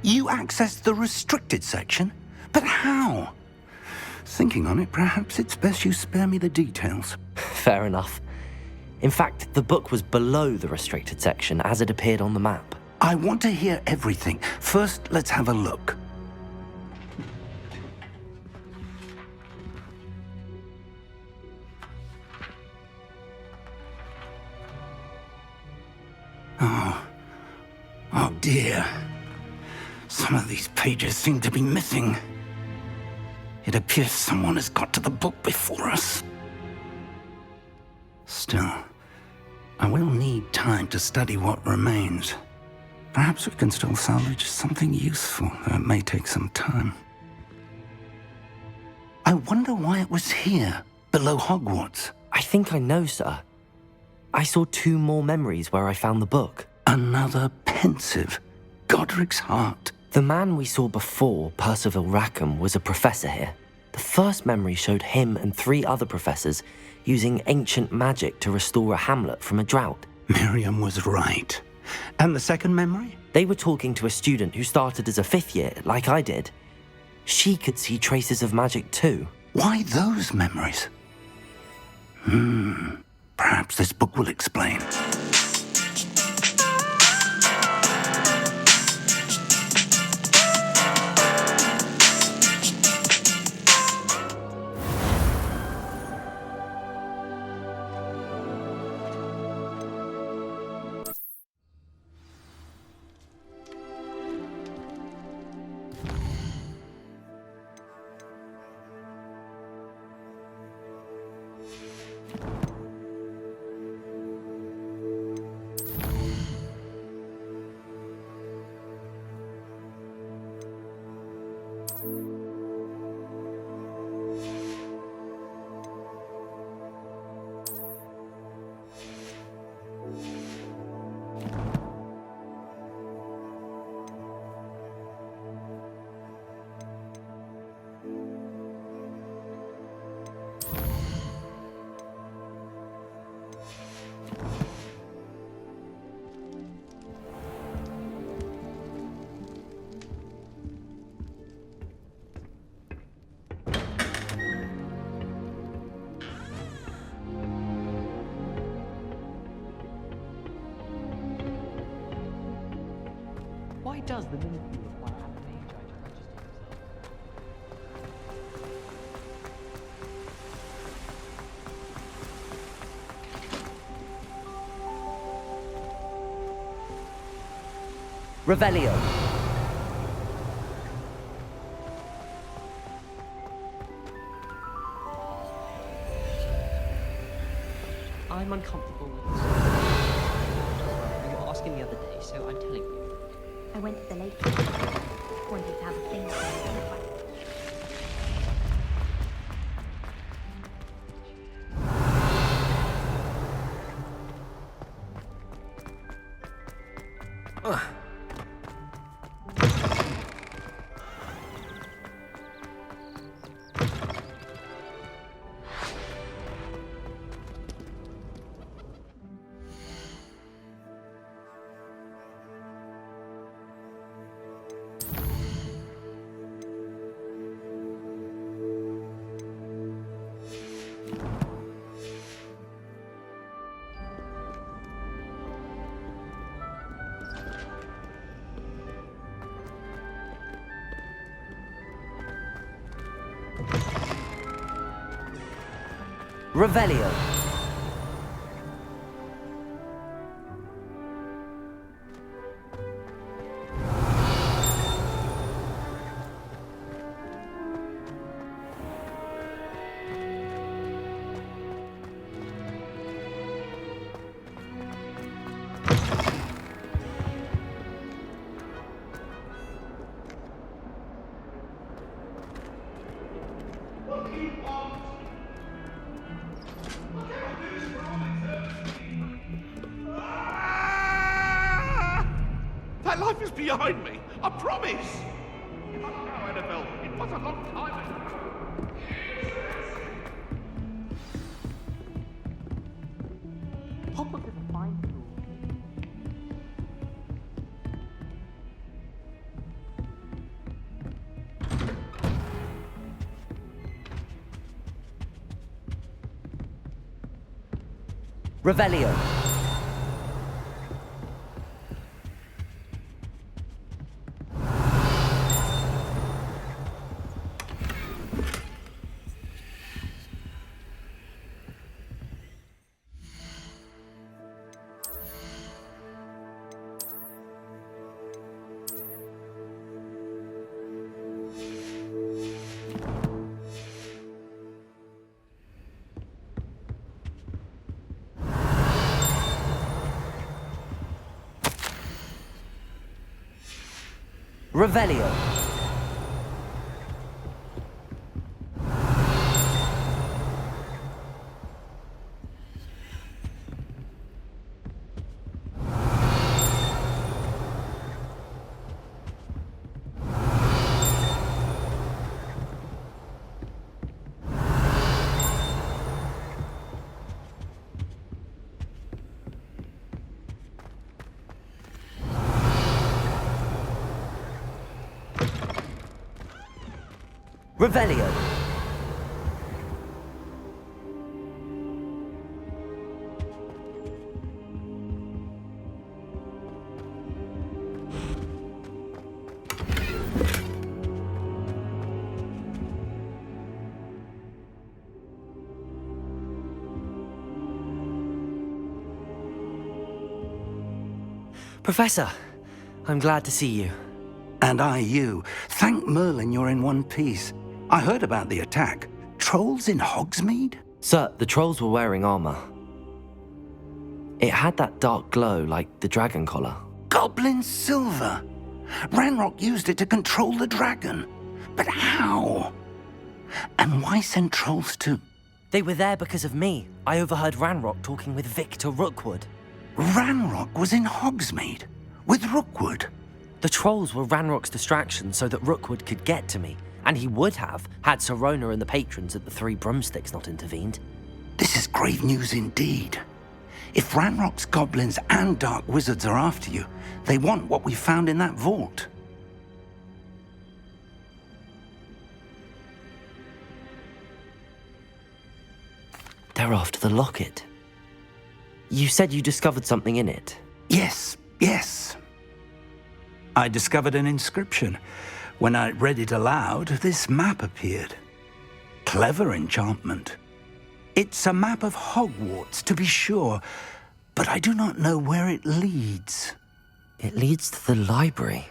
You accessed the restricted section? But how? Thinking on it, perhaps it's best you spare me the details. Fair enough. In fact, the book was below the restricted section as it appeared on the map. I want to hear everything. First, let's have a look. Oh dear. Some of these pages seem to be missing. It appears someone has got to the book before us. Still, I will need time to study what remains. Perhaps we can still salvage something useful, though it may take some time. I wonder why it was here, below Hogwarts. I think I know, sir. I saw 2 more memories where I found the book. Another pensive. Godric's heart. The man we saw before, Percival Rackham, was a professor here. The first memory showed him and 3 other professors using ancient magic to restore a hamlet from a drought. Miriam was right. And the second memory? They were talking to a student who started as a 5th year, like I did. She could see traces of magic too. Why those memories? Perhaps this book will explain. Why does the Ministry require a mage to register himself? Revelio. I'm uncomfortable with this. You were asking the other day, so I'm telling you. I went to the lake. Wanted to have a thing. Revelio. That life is behind me, I promise! Oh, Annabelle, it was a long time ago. Hogwarts is a fine school. Revelio. Revelio. Revelio. Professor, I'm glad to see you. And I you. Thank Merlin you're in one piece. I heard about the attack. Trolls in Hogsmeade? Sir, the trolls were wearing armor. It had that dark glow like the dragon collar. Goblin silver. Ranrock used it to control the dragon. But how? And why send trolls to... They were there because of me. I overheard Ranrock talking with Victor Rookwood. Ranrock was in Hogsmeade with Rookwood. The trolls were Ranrock's distraction so that Rookwood could get to me, and he would have had Sirona and the patrons at the Three Broomsticks not intervened. This is grave news indeed. If Ranrock's goblins and dark wizards are after you, they want what we found in that vault. They're after the locket. You said you discovered something in it. Yes. I discovered an inscription. When I read it aloud, this map appeared. Clever enchantment. It's a map of Hogwarts, to be sure, but I do not know where it leads. It leads to the library.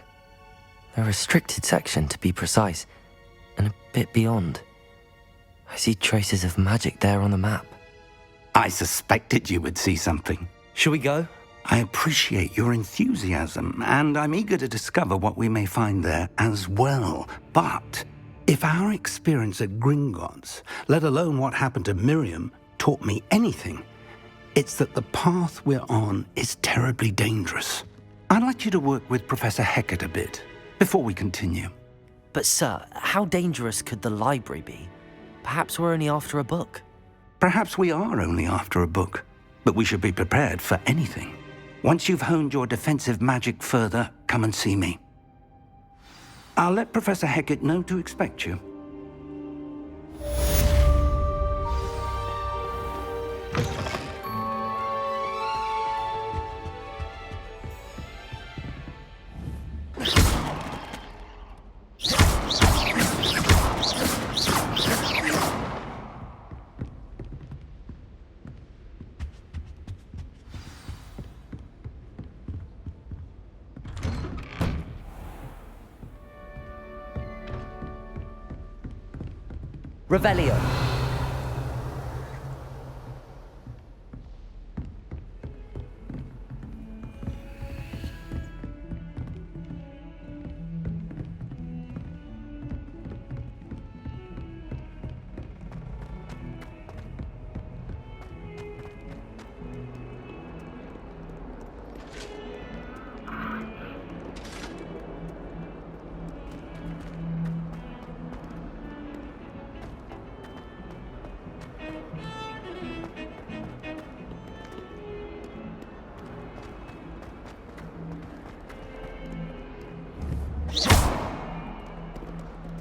A restricted section, to be precise, and a bit beyond. I see traces of magic there on the map. I suspected you would see something. Shall we go? I appreciate your enthusiasm, and I'm eager to discover what we may find there as well. But if our experience at Gringotts, let alone what happened to Miriam, taught me anything, it's that the path we're on is terribly dangerous. I'd like you to work with Professor Hecat a bit before we continue. But sir, how dangerous could the library be? Perhaps we're only after a book. Perhaps we are only after a book, but we should be prepared for anything. Once you've honed your defensive magic further, come and see me. I'll let Professor Hecat know to expect you. Revelio.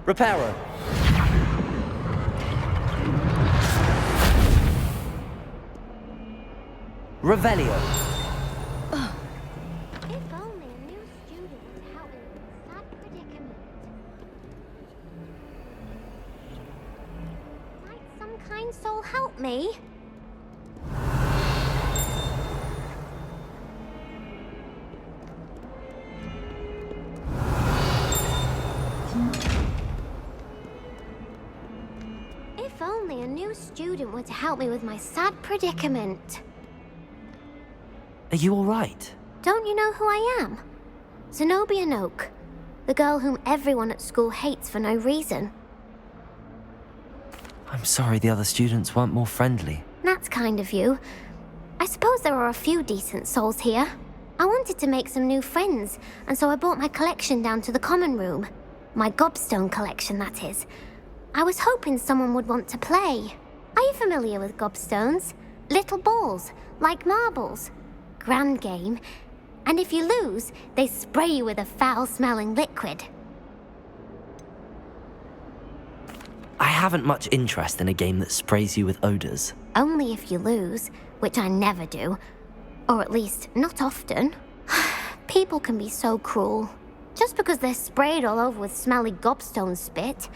Reparo. Revelio. If only a new student would help me with this sad predicament. Might some kind soul help me? If only a new student were to help me with my sad predicament. Are you all right? Don't you know who I am? Zenobia Noak, the girl whom everyone at school hates for no reason. I'm sorry the other students weren't more friendly. That's kind of you. I suppose there are a few decent souls here. I wanted to make some new friends, and so I brought my collection down to the common room. My gobstone collection, that is. I was hoping someone would want to play. Are you familiar with gobstones? Little balls, like marbles. Grand game. And if you lose, they spray you with a foul-smelling liquid. I haven't much interest in a game that sprays you with odors. Only if you lose, which I never do. Or at least, not often. People can be so cruel. Just because they're sprayed all over with smelly gobstone spit,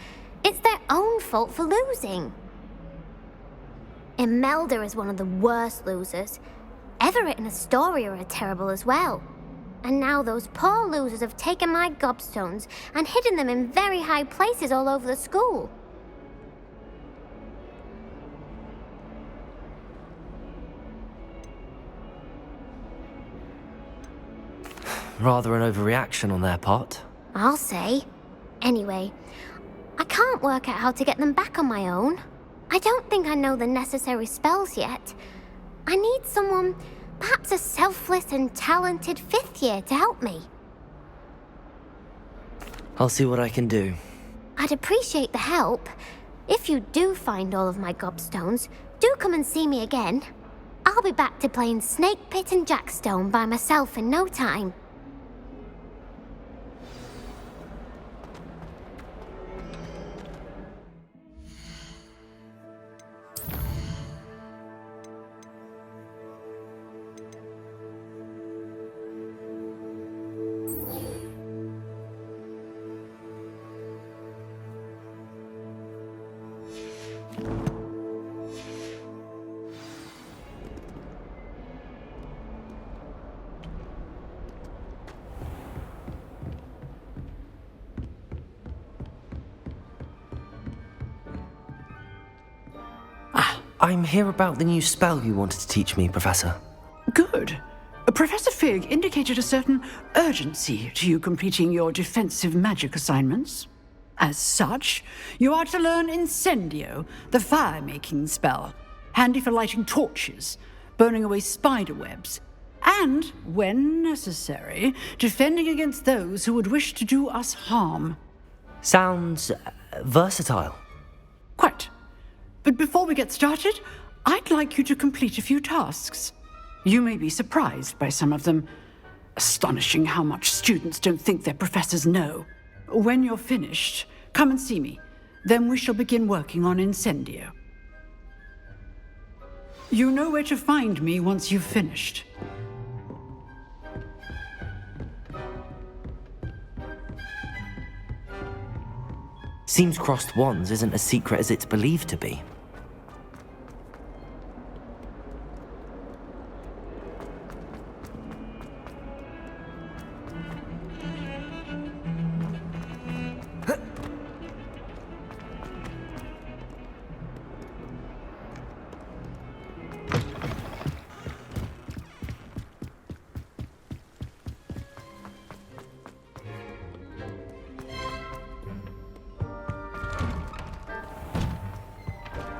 it's their own fault for losing. Imelda is one of the worst losers. Everett and Astoria are terrible as well. And now those poor losers have taken my gobstones and hidden them in very high places all over the school. Rather an overreaction on their part. I'll say. Anyway, I can't work out how to get them back on my own. I don't think I know the necessary spells yet. I need someone, perhaps a selfless and talented 5th year to help me. I'll see what I can do. I'd appreciate the help. If you do find all of my gobstones, do come and see me again. I'll be back to playing Snake Pit and Jackstone by myself in no time. I'm here about the new spell you wanted to teach me, Professor. Good. Professor Fig indicated a certain urgency to you completing your defensive magic assignments. As such, you are to learn Incendio, the fire-making spell, handy for lighting torches, burning away spider webs, and, when necessary, defending against those who would wish to do us harm. Sounds versatile. Quite. But before we get started, I'd like you to complete a few tasks. You may be surprised by some of them. Astonishing how much students don't think their professors know. When you're finished, come and see me. Then we shall begin working on Incendio. You know where to find me once you've finished. Seems crossed wands isn't as secret as it's believed to be.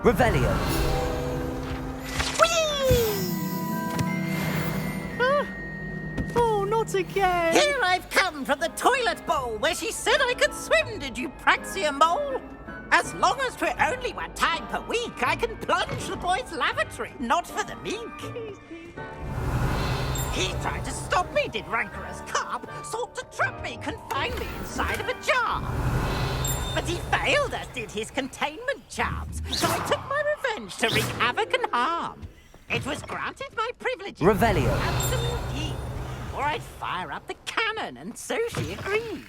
Revelio. Oh, not again! Here I've come from the toilet bowl where she said I could swim, did you praxia mole? As long as 'twere only 1 time per week, I can plunge the boy's lavatory, not for the meek. He tried to stop me, did rancorous carp, sought to trap me, confine me inside of a jar. But he failed, as did his containment charms, so I took my revenge to wreak havoc and harm. It was granted my privileges. Revelio. Absolutely. Or I'd fire up the cannon, and so she agreed.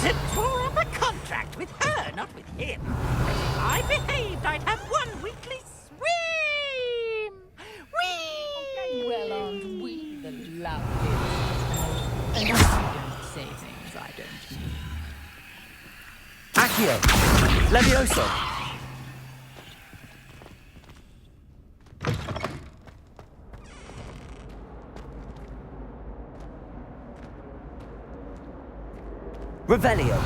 To draw up a contract with her, not with him. But if I behaved, I'd have one weekly swim. Whee! Well, aren't we the loveliest? And you don't say things I don't mean. Accio. Levioso. Revelio.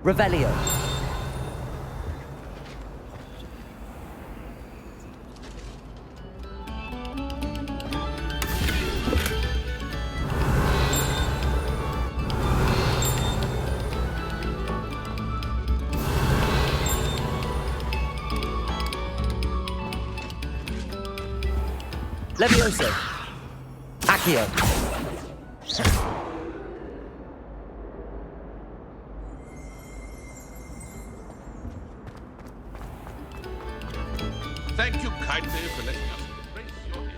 Revelio. Levioso. Accio. Thank you kindly for letting us grace your ears.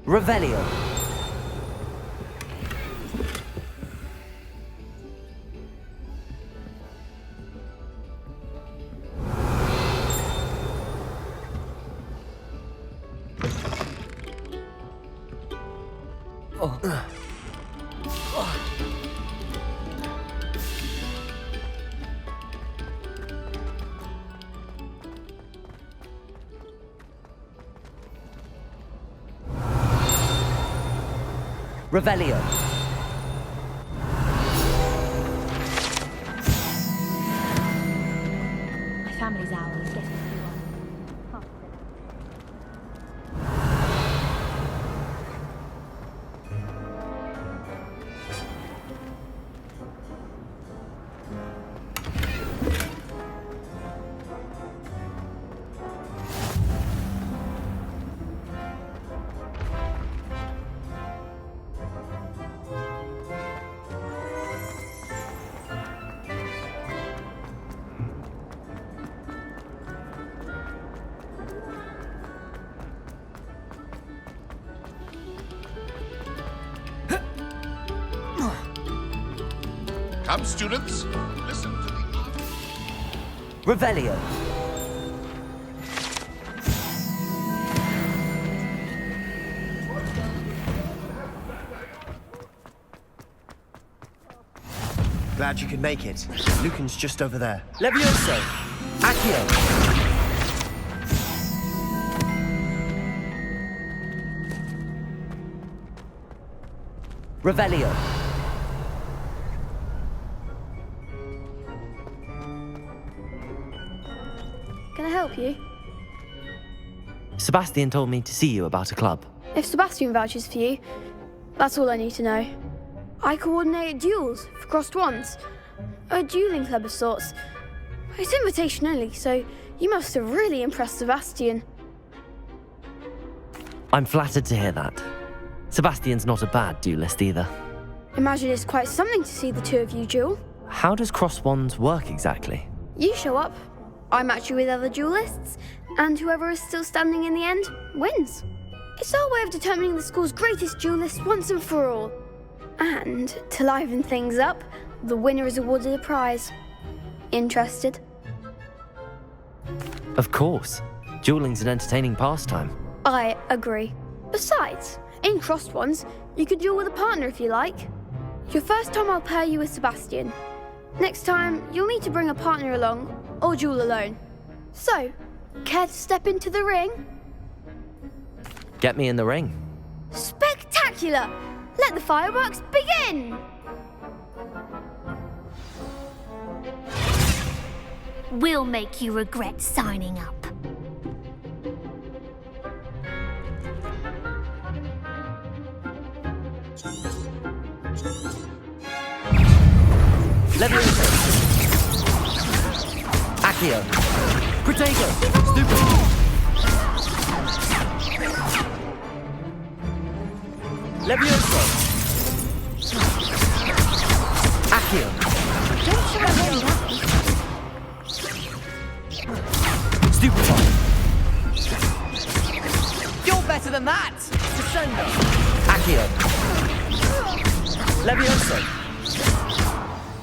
Revelio. Revelio. My family's owl is getting everyone. Come, students, listen to the art. Revelio. Glad you could make it. Lucan's just over there. Levioso. Accio. Revelio. Can I help you? Sebastian told me to see you about a club. If Sebastian vouches for you, that's all I need to know. I coordinate duels for crossed wands. A dueling club of sorts. It's invitation only, so you must have really impressed Sebastian. I'm flattered to hear that. Sebastian's not a bad duelist either. Imagine it's quite something to see the two of you duel. How does cross wands work exactly? You show up, I match you with other duelists, and whoever is still standing in the end wins. It's our way of determining the school's greatest duelist once and for all. And to liven things up, the winner is awarded a prize. Interested? Of course. Dueling's an entertaining pastime. I agree. Besides, in crossed ones, you can duel with a partner if you like. Your first time I'll pair you with Sebastian. Next time, you'll need to bring a partner along, or duel alone. So, Care to step into the ring? Get me in the ring. Spectacular! Let the fireworks begin! We'll make you regret signing up. Leviosa! Accio! Protego! Stupid! Leviosa! Accio! Don't show away now. Stupefy! You're better than that! Crescendo! Accio! Leviosa!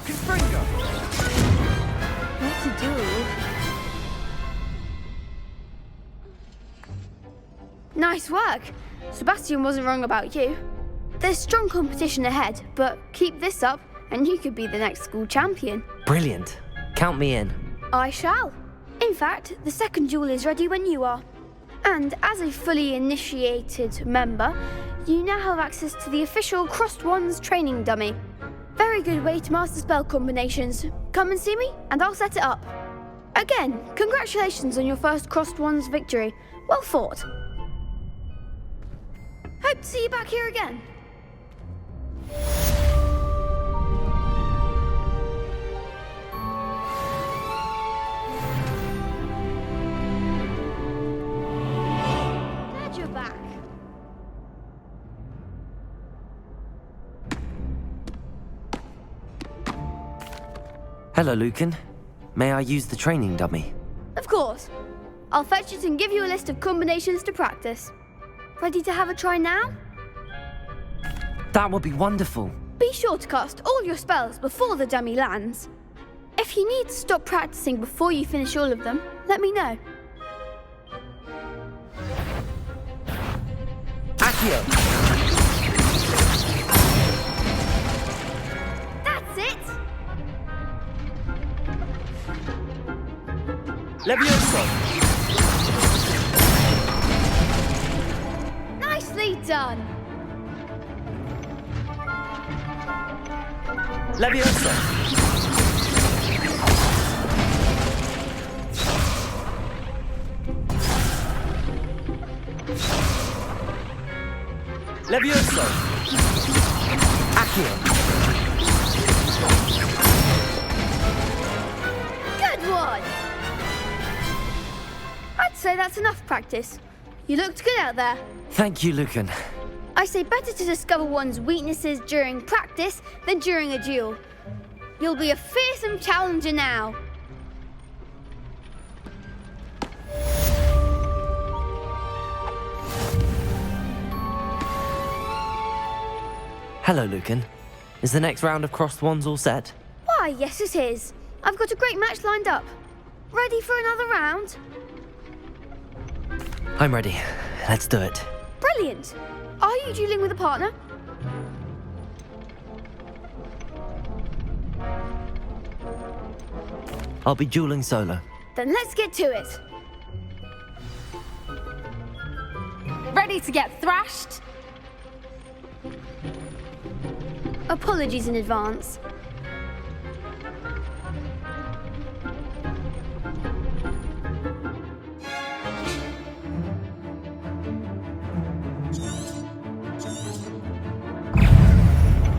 Confringo! What to do? Nice work. Sebastian wasn't wrong about you. There's strong competition ahead, but keep this up and you could be the next school champion. Brilliant. Count me in. I shall. In fact, the second duel is ready when you are. And as a fully initiated member, you now have access to the official Crossed Wands training dummy. Very good way to master spell combinations. Come and see me, and I'll set it up. Again, congratulations on your first Crossed Wands victory. Well fought. Hope to see you back here again. Glad you're back. Hello, Lucan. May I use the training dummy? Of course. I'll fetch it and give you a list of combinations to practice. Ready to have a try now? That would be wonderful. Be sure to cast all your spells before the dummy lands. If you need to stop practicing before you finish all of them, let me know. Accio! That's it! Leviosa! Nicely done! Leviosa! Leviosa! Accio! Good one! I'd say that's enough practice. You looked good out there. Thank you, Lucan. I say better to discover one's weaknesses during practice than during a duel. You'll be a fearsome challenger now. Hello, Lucan. Is the next round of Crossed Wands all set? Why, yes it is. I've got a great match lined up. Ready for another round? I'm ready. Let's do it. Brilliant. Are you dueling with a partner? I'll be dueling solo. Then let's get to it. Ready to get thrashed? Apologies in advance.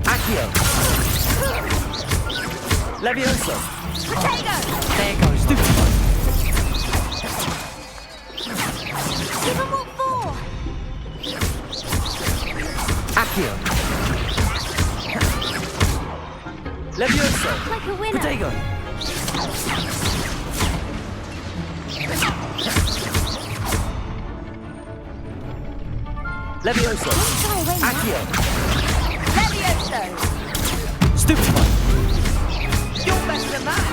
Accio! Leviosa! Protego! There goes. Stupid. Give him what for! Accio! Leviosa! Like a winner. Protego! Leviosa! Try away now. Accio! Levioso! Stupid. You're better than that!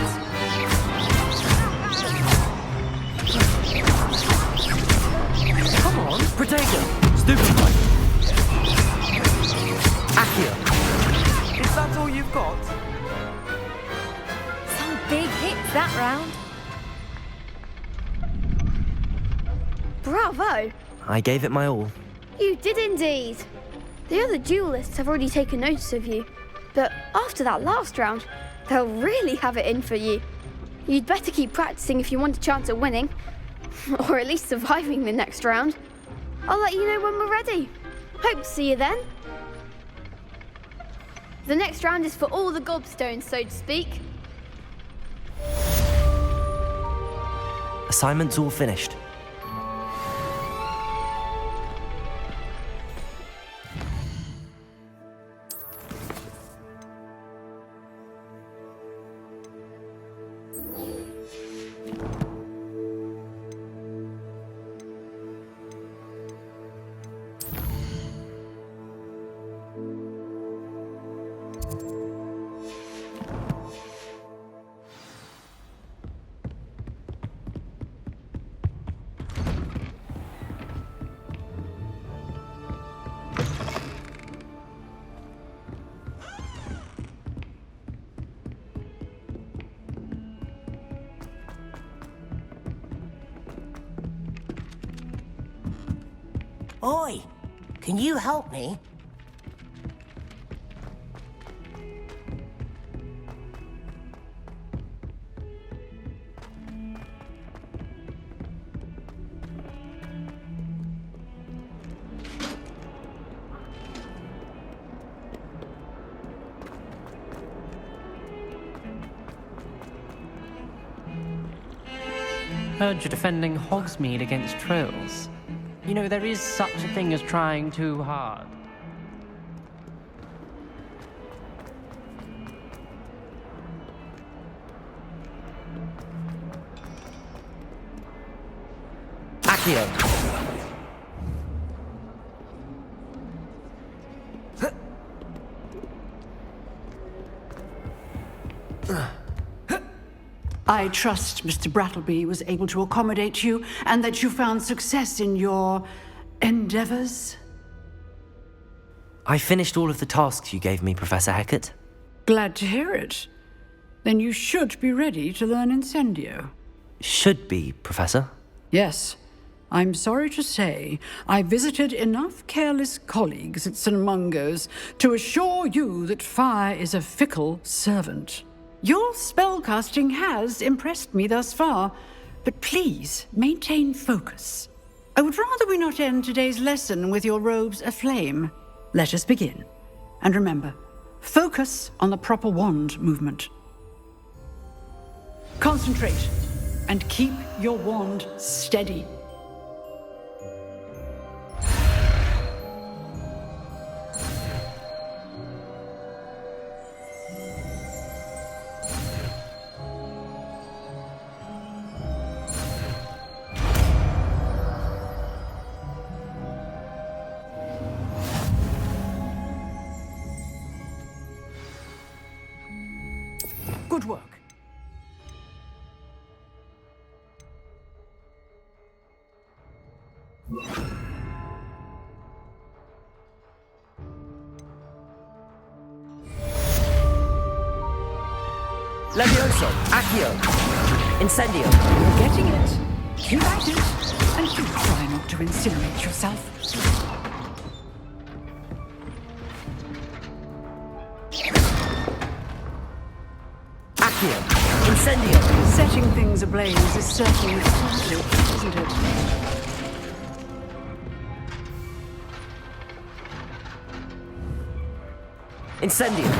Come on, Protego! Stupid. Accio! Is that all you've got? Some big hits that round. Bravo! I gave it my all. You did indeed. The other duelists have already taken notice of you, but after that last round, they'll really have it in for you. You'd better keep practicing if you want a chance at winning, or at least surviving the next round. I'll let you know when we're ready. Hope to see you then. The next round is for all the gobstones, so to speak. Assignment's all finished. Oi, can you help me? Heard you're defending Hogsmeade against trolls. You know, there is such a thing as trying too hard. Accio! I trust Mr. Brattleby was able to accommodate you and that you found success in your endeavors. I finished all of the tasks you gave me, Professor Hecat. Glad to hear it. Then you should be ready to learn Incendio. Should be, Professor. Yes. I'm sorry to say, I visited enough careless colleagues at St. Mungo's to assure you that fire is a fickle servant. Your spellcasting has impressed me thus far, but please maintain focus. I would rather we not end today's lesson with your robes aflame. Let us begin. And remember, focus on the proper wand movement. Concentrate and keep your wand steady. Good work. Levioso! Accio! Incendio! You're getting it. Keep at it. And do try not to incinerate yourself. Accio! Incendio! Setting things ablaze is certainly expensive, isn't it? Incendio!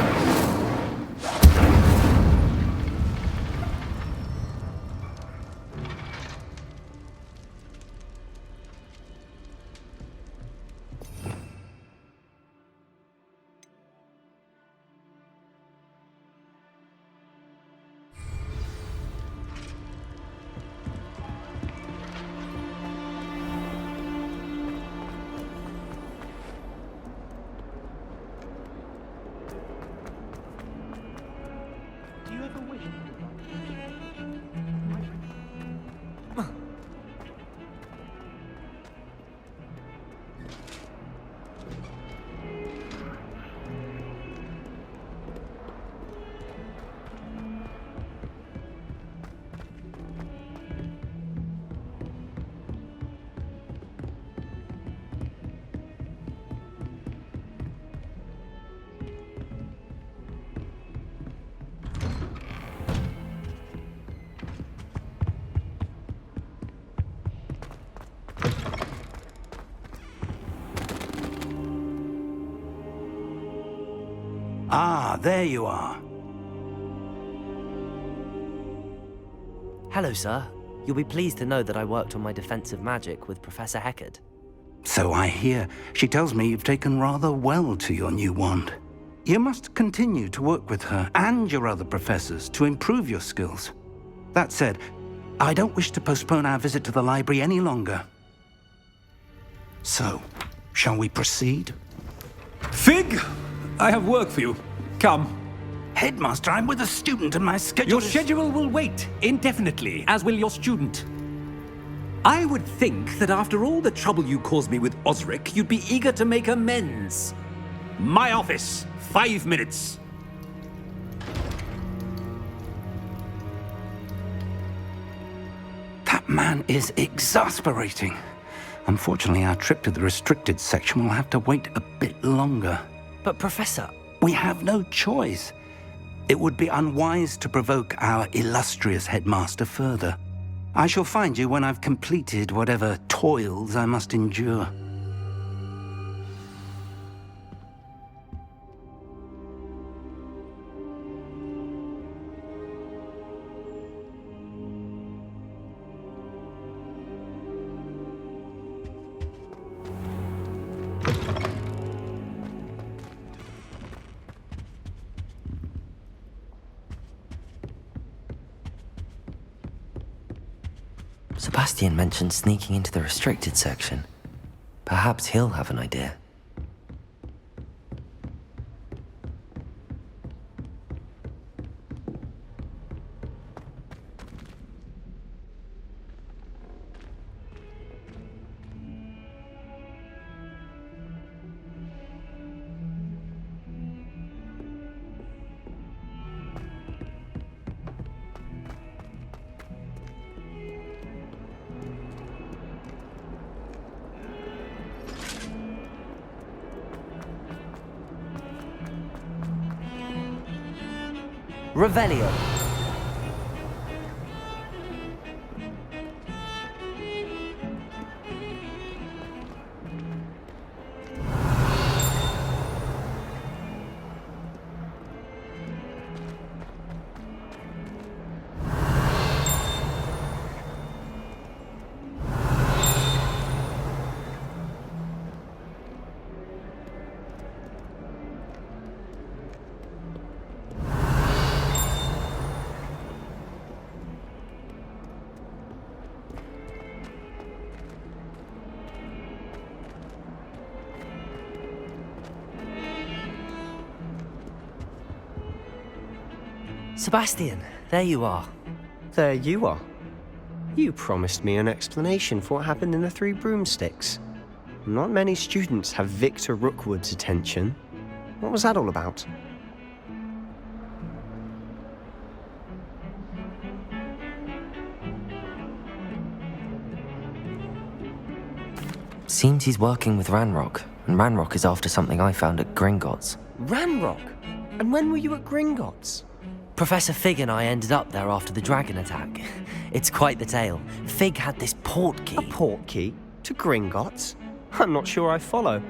Do you ever wish? Ah, there you are. Hello, sir. You'll be pleased to know that I worked on my defensive magic with Professor Heckard. So I hear. She tells me you've taken rather well to your new wand. You must continue to work with her and your other professors to improve your skills. That said, I don't wish to postpone our visit to the library any longer. So, shall we proceed? Fig! I have work for you. Come. Headmaster, I'm with a student and my schedule Your schedule will wait indefinitely, as will your student. I would think that after all the trouble you caused me with Osric, you'd be eager to make amends. My office, 5 minutes. That man is exasperating. Unfortunately, our trip to the restricted section will have to wait a bit longer. But Professor... We have no choice. It would be unwise to provoke our illustrious headmaster further. I shall find you when I've completed whatever toils I must endure. Sebastian mentioned sneaking into the restricted section. Perhaps he'll have an idea. Revelio. Sebastian, there you are. There you are. You promised me an explanation for what happened in the Three Broomsticks. Not many students have Victor Rookwood's attention. What was that all about? Seems he's working with Ranrock, and Ranrock is after something I found at Gringotts. Ranrock? And when were you at Gringotts? Professor Fig and I ended up there after the dragon attack. It's quite the tale. Fig had this port key. A port key? To Gringotts? I'm not sure I follow.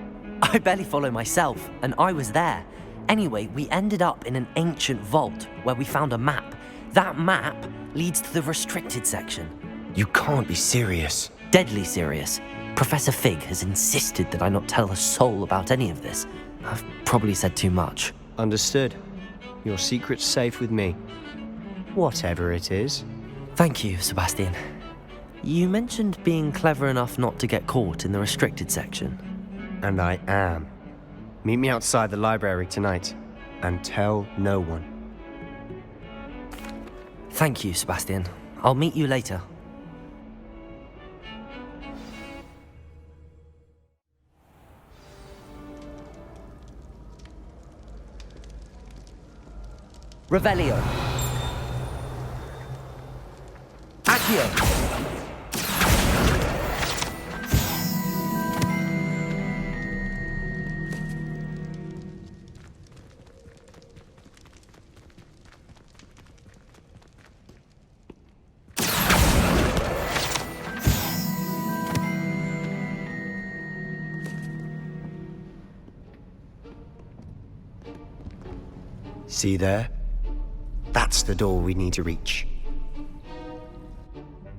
I barely follow myself, and I was there. Anyway, we ended up in an ancient vault where we found a map. That map leads to the restricted section. You can't be serious. Deadly serious. Professor Fig has insisted that I not tell a soul about any of this. I've probably said too much. Understood. Your secret's safe with me. Whatever it is. Thank you, Sebastian. You mentioned being clever enough not to get caught in the restricted section. And I am. Meet me outside the library tonight, and tell no one. Thank you, Sebastian. I'll meet you later. Revelio. Accio. See there? That's the door we need to reach.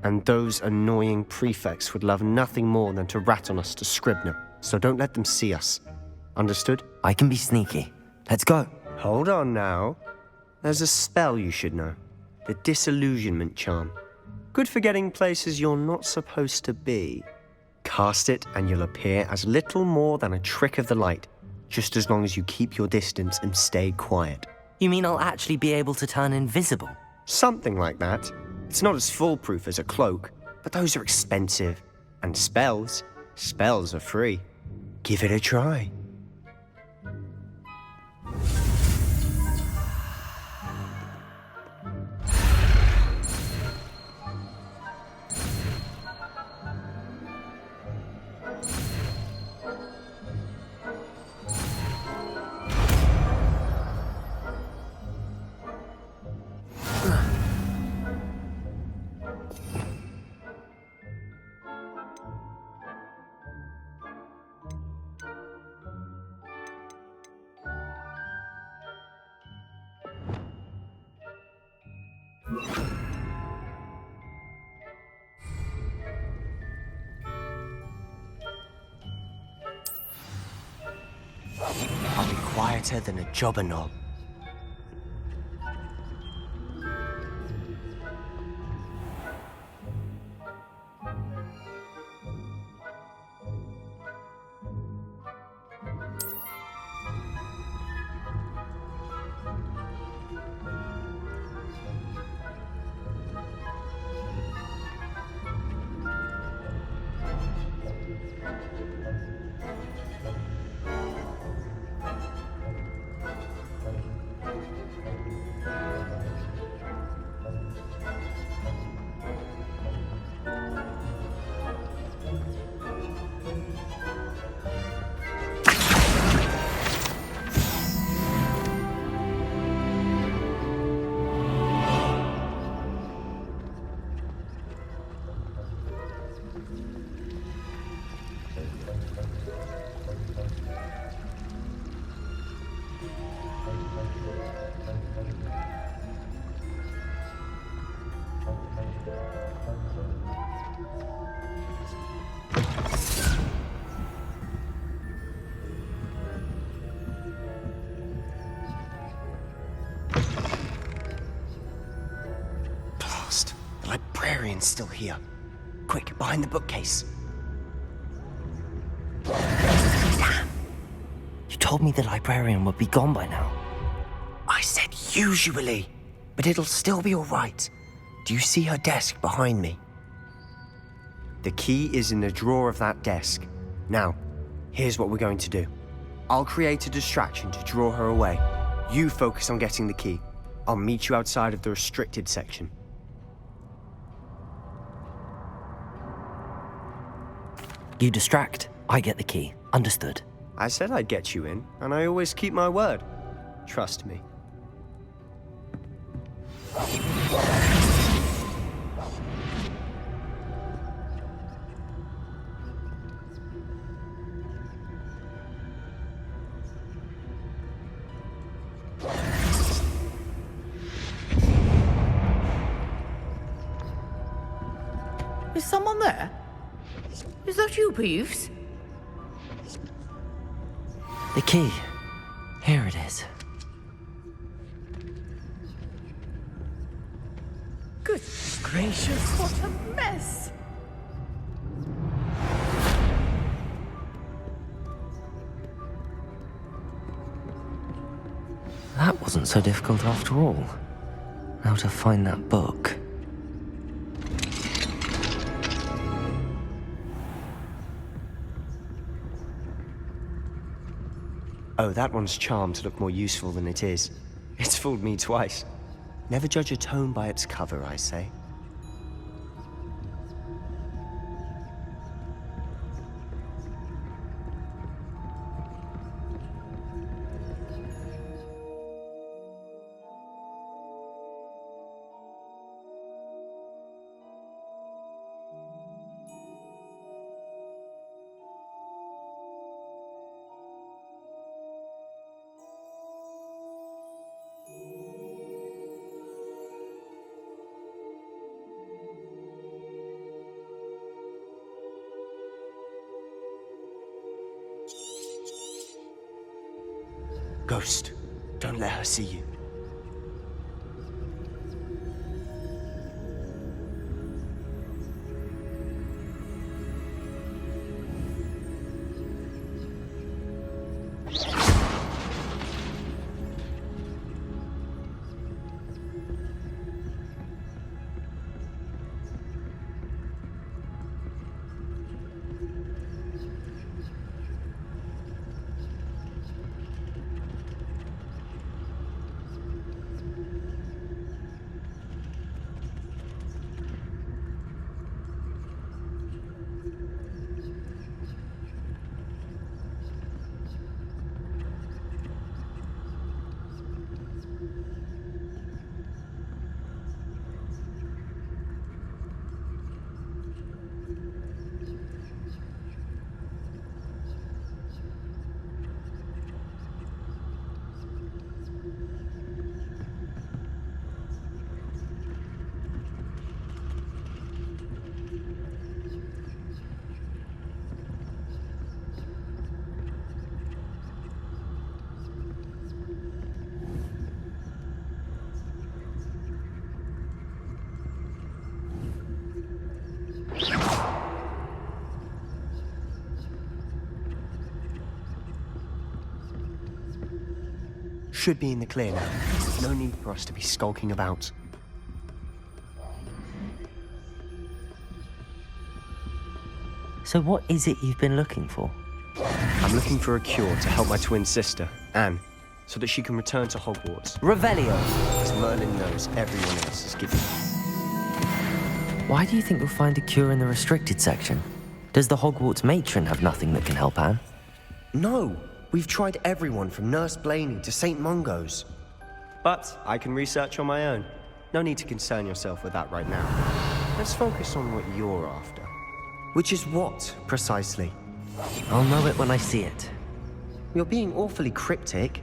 And those annoying prefects would love nothing more than to rat on us to Scribner, so don't let them see us. Understood? I can be sneaky. Let's go. Hold on now. There's a spell you should know. The Disillusionment Charm. Good for getting places you're not supposed to be. Cast it and you'll appear as little more than a trick of the light, just as long as you keep your distance and stay quiet. You mean I'll actually be able to turn invisible? Something like that. It's not as foolproof as a cloak, but those are expensive. And spells are free. Give it a try. I'll be quieter than a jobberknoll. Librarian's still here. Quick, behind the bookcase. You told me the librarian would be gone by now. I said usually, but it'll still be all right. Do you see her desk behind me? The key is in the drawer of that desk. Now, here's what we're going to do. I'll create a distraction to draw her away. You focus on getting the key. I'll meet you outside of the restricted section. You distract, I get the key. Understood. I said I'd get you in, and I always keep my word. Trust me. Is someone there? Is that you, Peeves? The key. Here it is. Good gracious, what a mess! That wasn't so difficult after all. Now to find that book. Oh, that one's charmed to look more useful than it is. It's fooled me twice. Never judge a tome by its cover, I say. ghost. Don't let her see you. Should be in the clear now. There's no need for us to be skulking about. So what is it you've been looking for? I'm looking for a cure to help my twin sister, Anne, so that she can return to Hogwarts. Revelio! As Merlin knows everyone else is giving. Why do you think you'll find a cure in the restricted section? Does the Hogwarts matron have nothing that can help Anne? No! We've tried everyone from Nurse Blaney to St. Mungo's. But I can research on my own. No need to concern yourself with that right now. Let's focus on what you're after. Which is what, precisely? I'll know it when I see it. You're being awfully cryptic.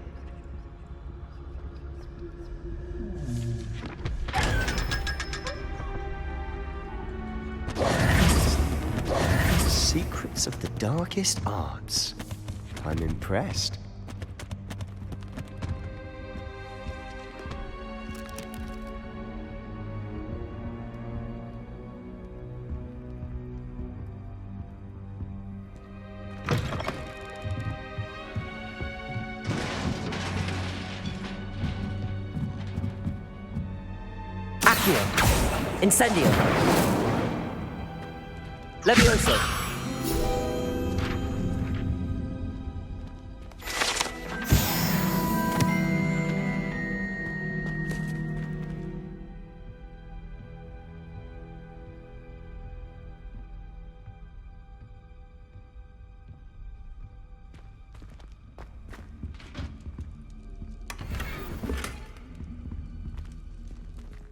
Secrets of the darkest arts. I'm impressed. Accio! Incendio! Levioso!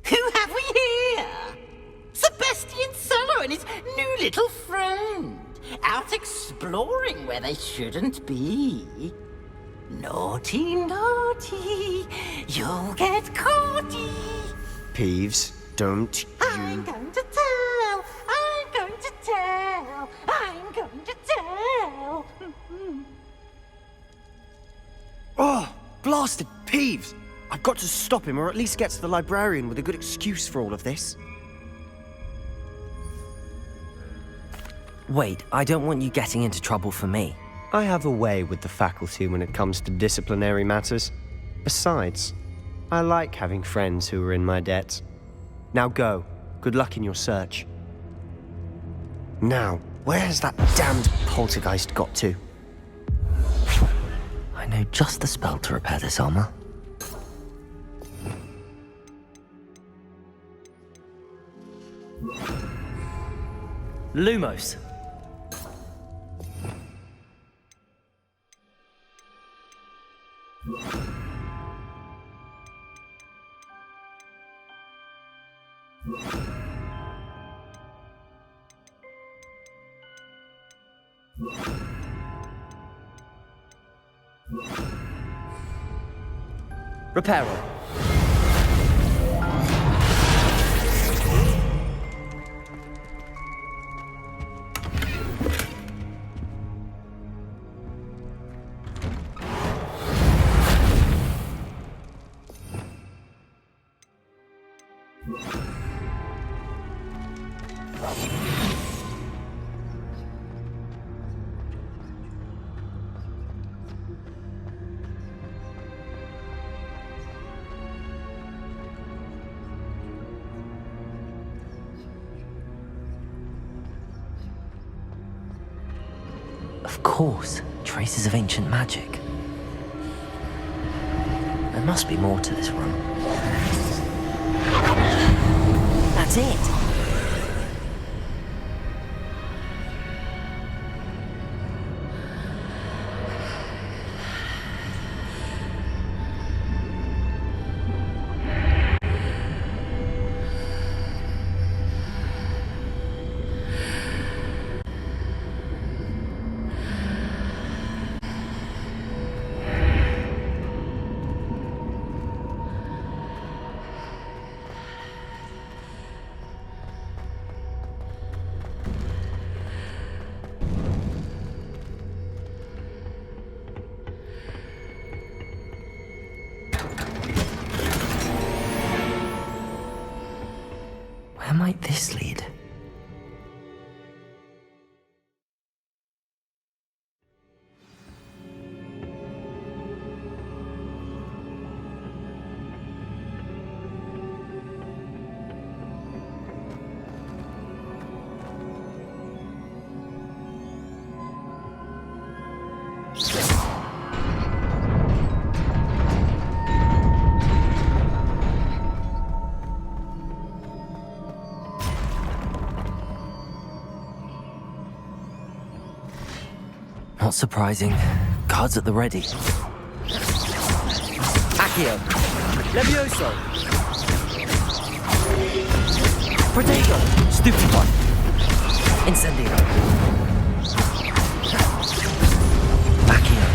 Who have we here? Sebastian Sallow and his new little friend. Out exploring where they shouldn't be. Naughty, naughty. You'll get caughty. Peeves, don't you... I'm going to tell. I'm going to tell. I'm going to tell. Oh, blasted Peeves! I've got to stop him, or at least get to the librarian with a good excuse for all of this. Wait, I don't want you getting into trouble for me. I have a way with the faculty when it comes to disciplinary matters. Besides, I like having friends who are in my debt. Now go. Good luck in your search. Now, where has that damned poltergeist got to? I know just the spell to repair this armor. Lumos. Reparo. Of course, traces of ancient magic. There must be more to this room. That's it! Where might this lead? Not surprising. Guards at the ready. Accio! Levioso! Protego! Stupefy! Incendio! Accio!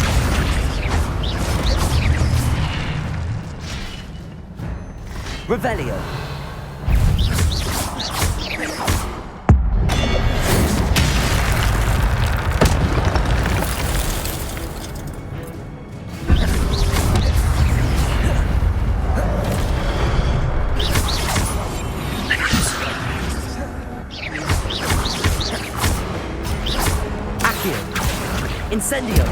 Revelio! Incendio!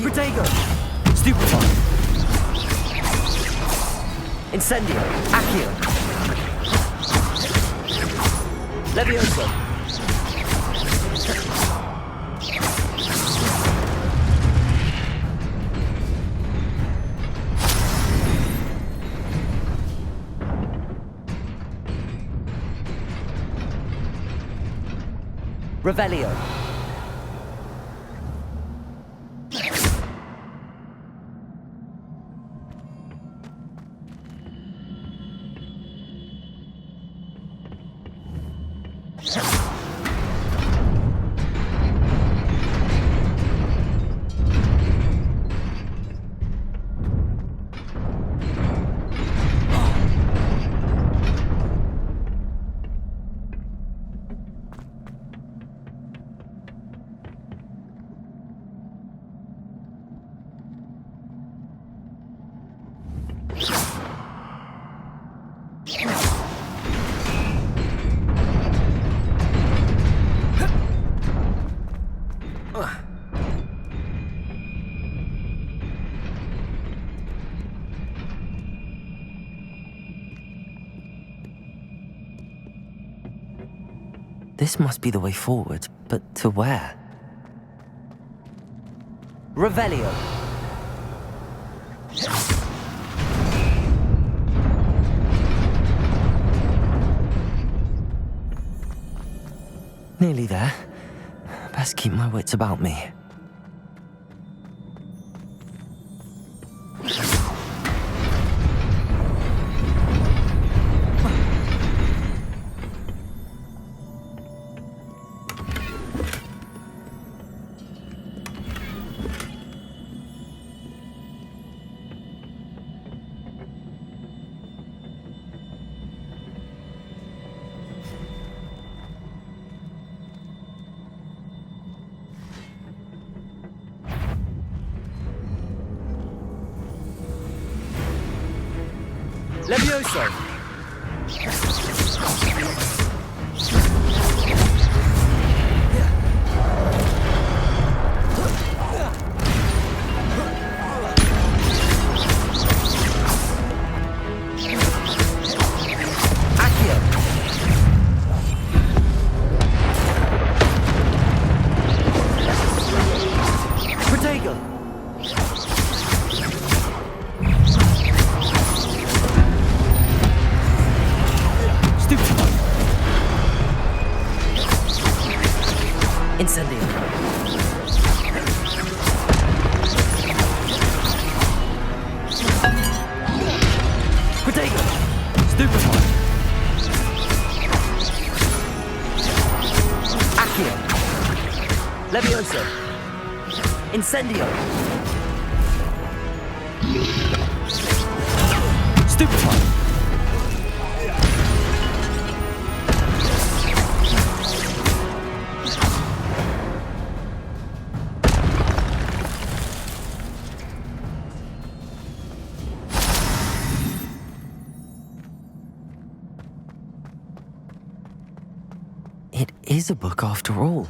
Protego! Stupefy! Incendio! Accio! Levioso! Revelio! This must be the way forward, but to where? Revelio! Nearly there. Best keep my wits about me. Levioso! Accio! Protego! Stupefy! Incendio! Protego! Stupefy! Accio! Levioso! Incendio! Stupefy! It is a book after all.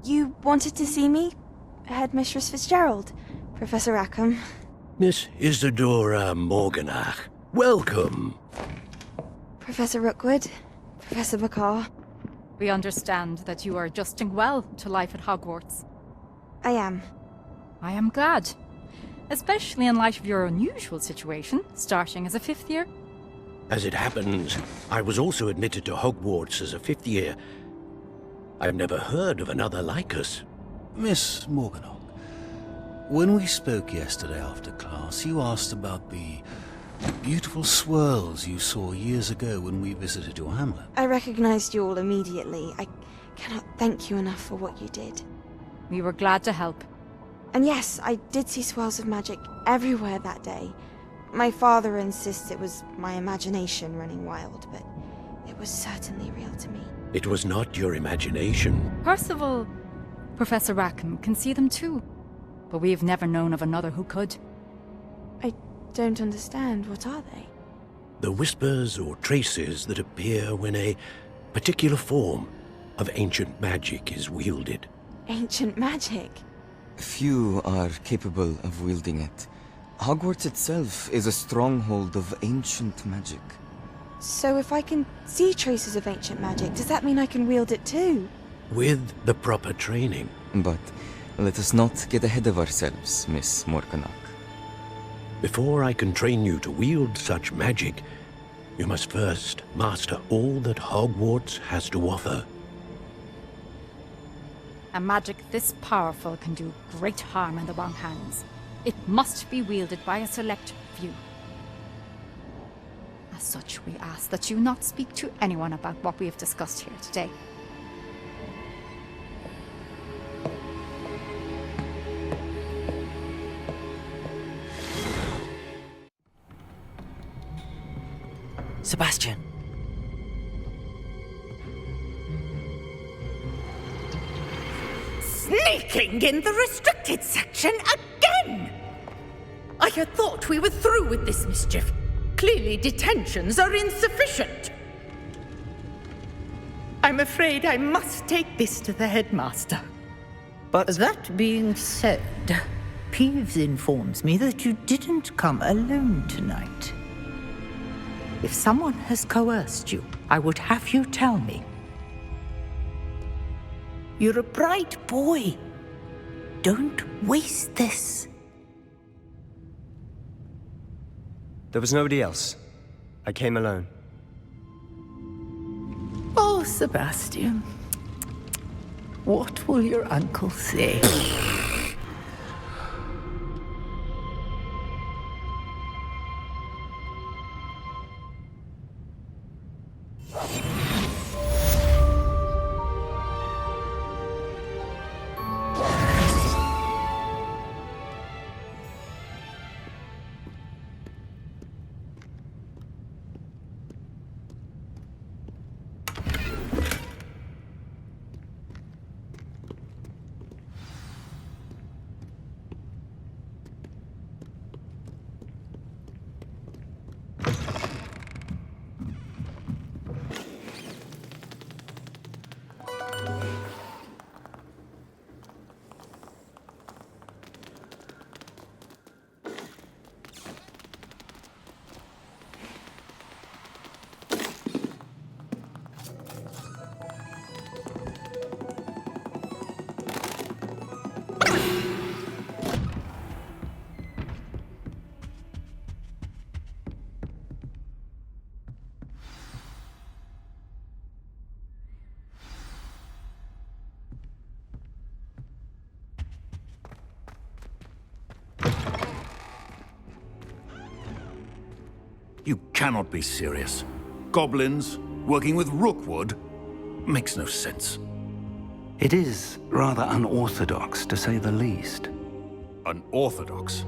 You wanted to see me? Headmistress Fitzgerald? Professor Rackham? Miss Isadora Morganach, welcome. Professor Rookwood? Professor Bakar? We understand that you are adjusting well to life at Hogwarts. I am. I am glad. Especially in light of your unusual situation, starting as a 5th year. As it happens, I was also admitted to Hogwarts as a 5th year. I've never heard of another like us. Miss Morganach, when we spoke yesterday after class, you asked about the beautiful swirls you saw years ago when we visited your hamlet. I recognized you all immediately. I cannot thank you enough for what you did. We were glad to help. And yes, I did see swirls of magic everywhere that day. My father insists it was my imagination running wild, but it was certainly real to me. It was not your imagination. Percival, Professor Rackham can see them too. But we have never known of another who could. I don't understand. What are they? The whispers or traces that appear when a particular form of ancient magic is wielded. Ancient magic? Few are capable of wielding it. Hogwarts itself is a stronghold of ancient magic. So if I can see traces of ancient magic, does that mean I can wield it too? With the proper training. But let us not get ahead of ourselves, Miss Morganach. Before I can train you to wield such magic, you must first master all that Hogwarts has to offer. A magic this powerful can do great harm in the wrong hands. It must be wielded by a select few. As such, we ask that you not speak to anyone about what we have discussed here today. Sebastian. Sneaking in the restricted section again! I had thought we were through with this mischief. Clearly detentions are insufficient. I'm afraid I must take this to the headmaster. But that being said, Peeves informs me that you didn't come alone tonight. If someone has coerced you, I would have you tell me. You're a bright boy. Don't waste this. There was nobody else. I came alone. Oh, Sebastian. What will your uncle say? You cannot be serious. Goblins working with Rookwood? Makes no sense. It is rather unorthodox, to say the least. Unorthodox?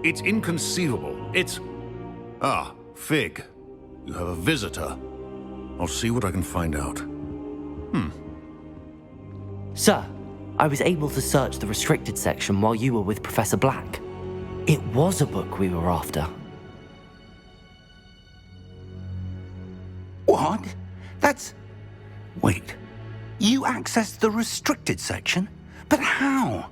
It's inconceivable. It's... Ah, Fig. You have a visitor. I'll see what I can find out. Sir, I was able to search the restricted section while you were with Professor Black. It was a book we were after. What? That's... Wait. You accessed the restricted section? But how?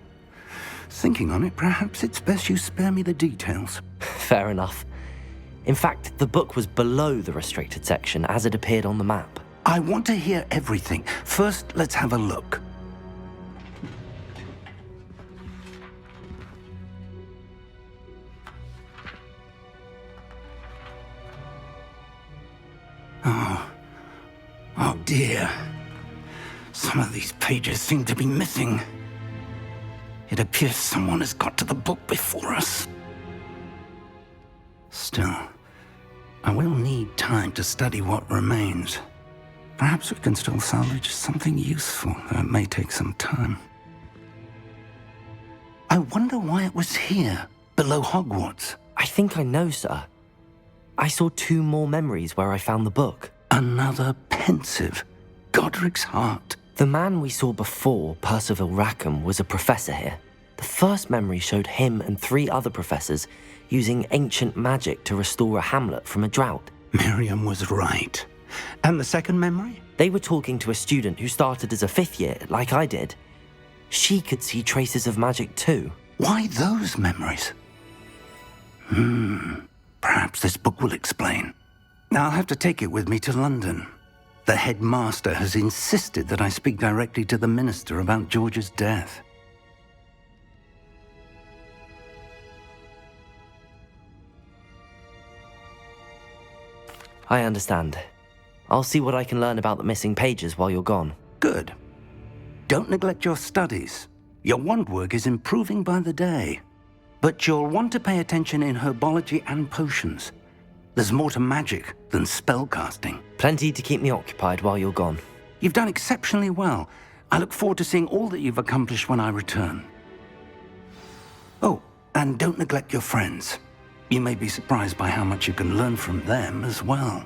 Thinking on it, perhaps it's best you spare me the details. Fair enough. In fact, the book was below the restricted section as it appeared on the map. I want to hear everything. First, let's have a look. Oh dear. Some of these pages seem to be missing. It appears someone has got to the book before us. Still, I will need time to study what remains. Perhaps we can still salvage something useful, though it may take some time. I wonder why it was here, below Hogwarts. I think I know, sir. I saw 2 more memories where I found the book. Another pensive. Godric's heart. The man we saw before, Percival Rackham, was a professor here. The first memory showed him and 3 other professors using ancient magic to restore a hamlet from a drought. Miriam was right. And the second memory? They were talking to a student who started as a 5th year, like I did. She could see traces of magic too. Why those memories? Perhaps this book will explain. Now I'll have to take it with me to London. The headmaster has insisted that I speak directly to the minister about George's death. I understand. I'll see what I can learn about the missing pages while you're gone. Good. Don't neglect your studies. Your wand work is improving by the day. But you'll want to pay attention in herbology and potions. There's more to magic than spellcasting. Plenty to keep me occupied while you're gone. You've done exceptionally well. I look forward to seeing all that you've accomplished when I return. Oh, and don't neglect your friends. You may be surprised by how much you can learn from them as well.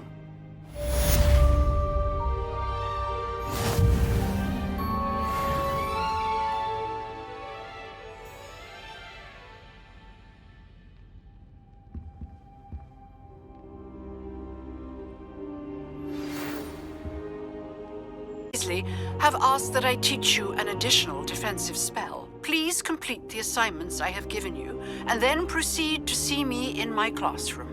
Have asked that I teach you an additional defensive spell. Please complete the assignments I have given you, and then proceed to see me in my classroom.